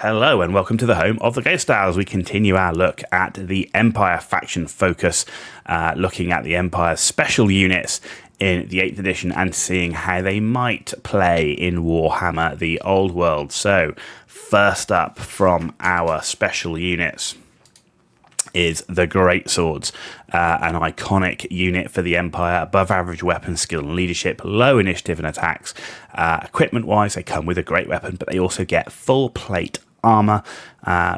Hello and welcome to the home of the Ghost Style as we continue our look at the Empire faction focus, looking at the Empire's special units in the 8th edition and seeing how they might play in Warhammer The Old World. So, first up from our special units is the Greatswords, an iconic unit for the Empire, above average weapon skill and leadership, low initiative and attacks. Equipment wise, they come with a great weapon, but they also get full plate armor,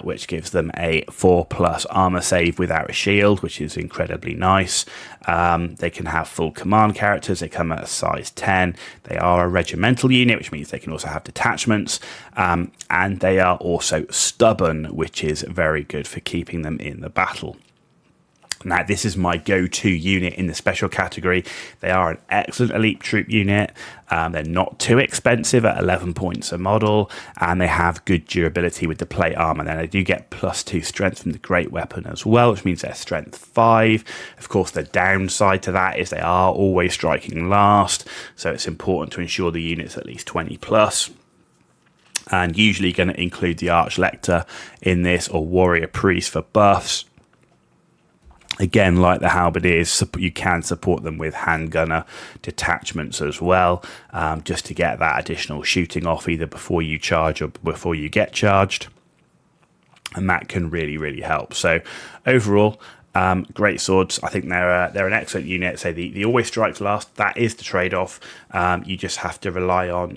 which gives them a 4+ armor save without a shield, which is incredibly nice. They can have full command characters. They come at a size 10. They are a regimental unit, which means they can also have detachments, and they are also stubborn, which is very good for keeping them in the battle. Now, this is my go-to unit in the special category. They are an excellent elite troop unit. They're not too expensive at 11 points a model, and they have good durability with the plate armor. Then they do get +2 strength from the great weapon as well, which means they're strength 5. Of course, the downside to that is they are always striking last, so it's important to ensure the unit's at least 20+. And usually going to include the Archlector in this, or Warrior Priest for buffs. Again, like the Halberdiers, you can support them with handgunner detachments as well, just to get that additional shooting off either before you charge or before you get charged. And that can really, really help. So overall, great swords. I think they're an excellent unit. So the always strikes last, that is the trade-off. You just have to rely on,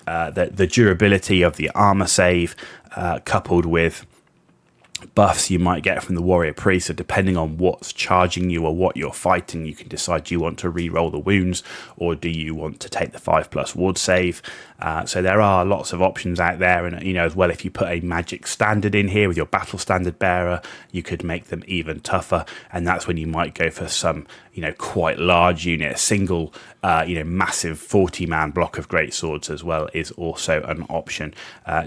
the durability of the armor save, coupled with buffs you might get from the Warrior Priest. So depending on what's charging you or what you're fighting, you can decide, do you want to re-roll the wounds or do you want to take the 5+ ward save. So there are lots of options out there, and as well, if you put a magic standard in here with your battle standard bearer, you could make them even tougher, and that's when you might go for some quite large unit. A single massive 40-man block of great swords as well is also an option,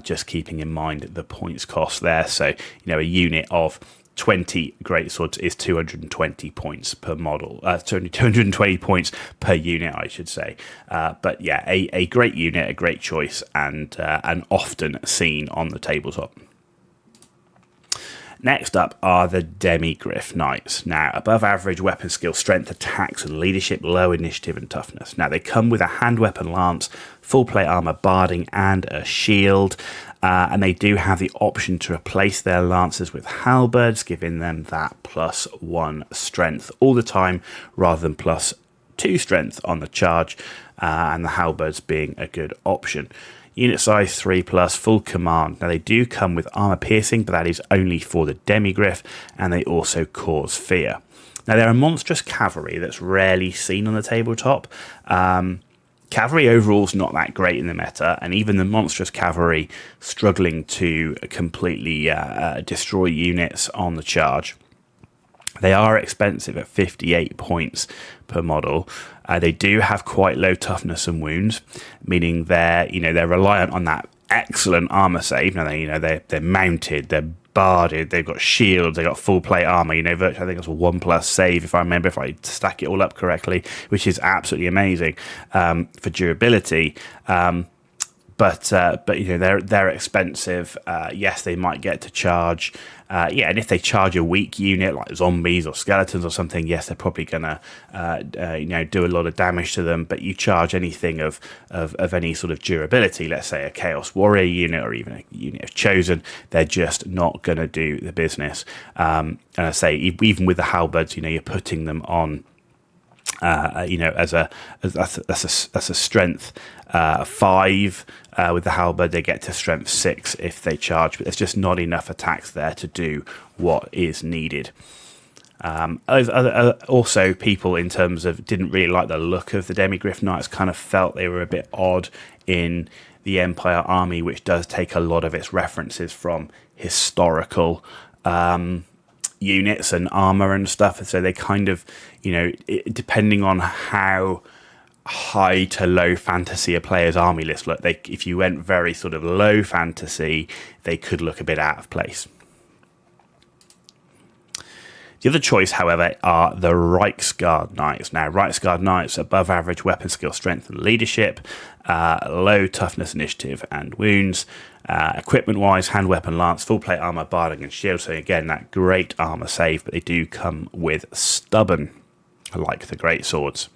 just keeping in mind the points cost there. So a unit of 20 great swords is 220 points per model, 220 points per unit, I should say. But yeah, a great unit, a great choice, and often seen on the tabletop. Next up are the Demigryph Knights. Now, above average weapon skill, strength, attacks, and leadership, low initiative and toughness. Now, they come with a hand weapon lance, full plate armor, barding, and a shield. And they do have the option to replace their lances with halberds, giving them that +1 strength all the time, rather than +2 strength on the charge, and the halberds being a good option. Unit size 3+, full command. Now, they do come with armor piercing, but that is only for the Demigryph, and they also cause fear. Now, they're a monstrous cavalry that's rarely seen on the tabletop. Cavalry overall is not that great in the meta, and even the monstrous cavalry struggling to completely destroy units on the charge. They are expensive at 58 points per model. They do have quite low toughness and wounds, meaning they're reliant on that excellent armor save. Now they're mounted, they're barded, they've got shields, they've got full plate armor. Virtually, I think it's a 1+ save if I stack it all up correctly, which is absolutely amazing for durability. But they're expensive. Yes, they might get to charge. And if they charge a weak unit like zombies or skeletons or something, yes, they're probably gonna do a lot of damage to them. But you charge anything of any sort of durability, let's say a Chaos Warrior unit or even a unit of Chosen, they're just not gonna do the business. And I say even with the halberds, you're putting them on. That's a strength 5 with the halberd. They get to strength 6 if they charge, but there's just not enough attacks there to do what is needed. Also, people in terms of didn't really like the look of the Demigryph Knights, kind of felt they were a bit odd in the Empire army, which does take a lot of its references from historical units and armor and stuff, so they kind of depending on how high to low fantasy a player's army list look, if you went very sort of low fantasy, they could look a bit out of place. The other choice, however, are the Reichsguard Knights. Now, Reichsguard Knights, above average weapon skill, strength, and leadership, low toughness, initiative, and wounds. Equipment-wise, hand weapon, lance, full plate armor, barding, and shield. So again, that great armor save, but they do come with stubborn, like the great swords.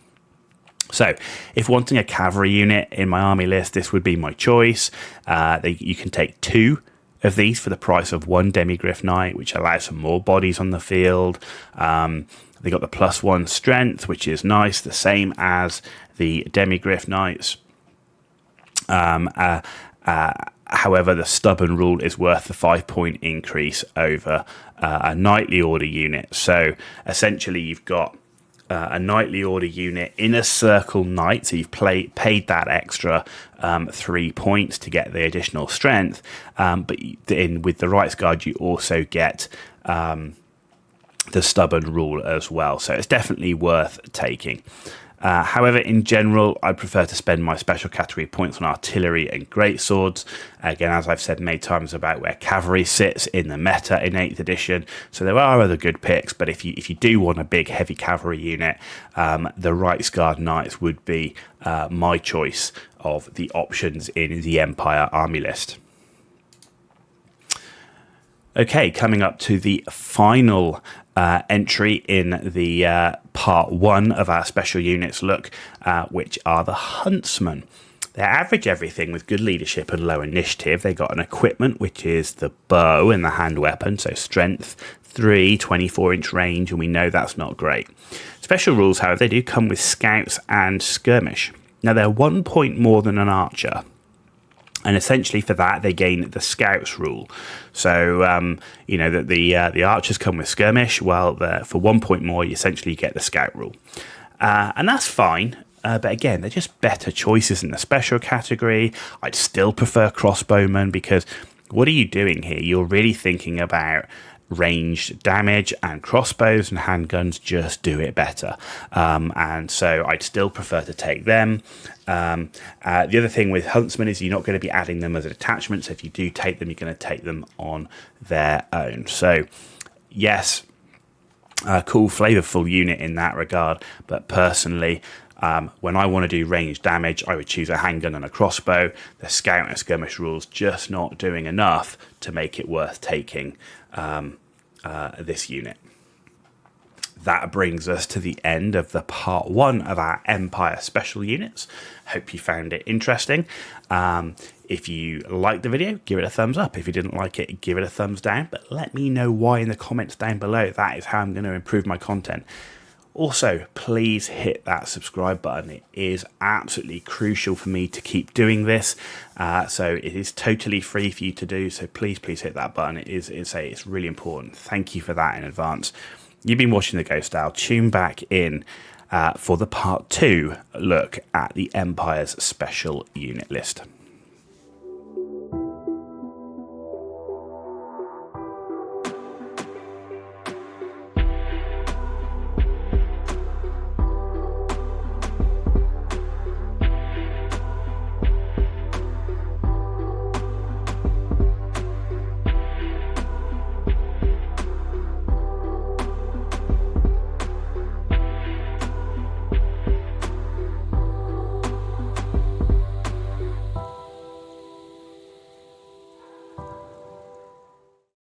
So, if wanting a cavalry unit in my army list, this would be my choice. You can take 2 of these for the price of 1 Demigryph Knight, which allows some more bodies on the field. They got the +1 strength, which is nice, the same as the Demigryph Knights. However, the stubborn rule is worth the 5-point increase over a knightly order unit. So essentially, you've got a knightly order unit in a circle knight. So you've paid that extra 3 points to get the additional strength. But with the Reichsguard, you also get the stubborn rule as well. So it's definitely worth taking. However, in general, I prefer to spend my special category points on artillery and greatswords. Again, as I've said many times about where cavalry sits in the meta in 8th edition. So there are other good picks, but if you do want a big heavy cavalry unit, the Reichsguard Knights would be my choice of the options in the Empire army list. Okay, coming up to the final entry in the part 1 of our special units look, which are the Huntsmen. They average everything with good leadership and low initiative. They got an equipment, which is the bow and the hand weapon, so strength 3, 24-inch range, and we know that's not great. Special rules, however, they do come with scouts and skirmish. Now, they're 1 point more than an archer. And essentially for that, they gain the Scouts rule. So, the archers come with skirmish. Well, for 1 point more, you essentially get the Scout rule. And that's fine. But again, they're just better choices in the special category. I'd still prefer crossbowmen because what are you doing here? You're really thinking about ranged damage, and crossbows and handguns just do it better. And so I'd still prefer to take them. The other thing with Huntsmen is you're not going to be adding them as an attachment. So if you do take them, you're going to take them on their own. So yes, a cool flavorful unit in that regard. But personally, when I want to do ranged damage, I would choose a handgun and a crossbow. The scout and skirmish rules just not doing enough to make it worth taking this unit. That brings us to the end of the part 1 of our Empire special units. Hope you found it interesting. If you liked the video, give it a thumbs up. If you didn't like it, give it a thumbs down. But let me know why in the comments down below. That is how I'm going to improve my content. Also, please hit that subscribe button. It is absolutely crucial for me to keep doing this. So it is totally free for you to do. So please hit that button. It's really important. Thank you for that in advance. You've been watching The Ghost Owl. Tune back in for the part 2 look at the Empire's special unit list.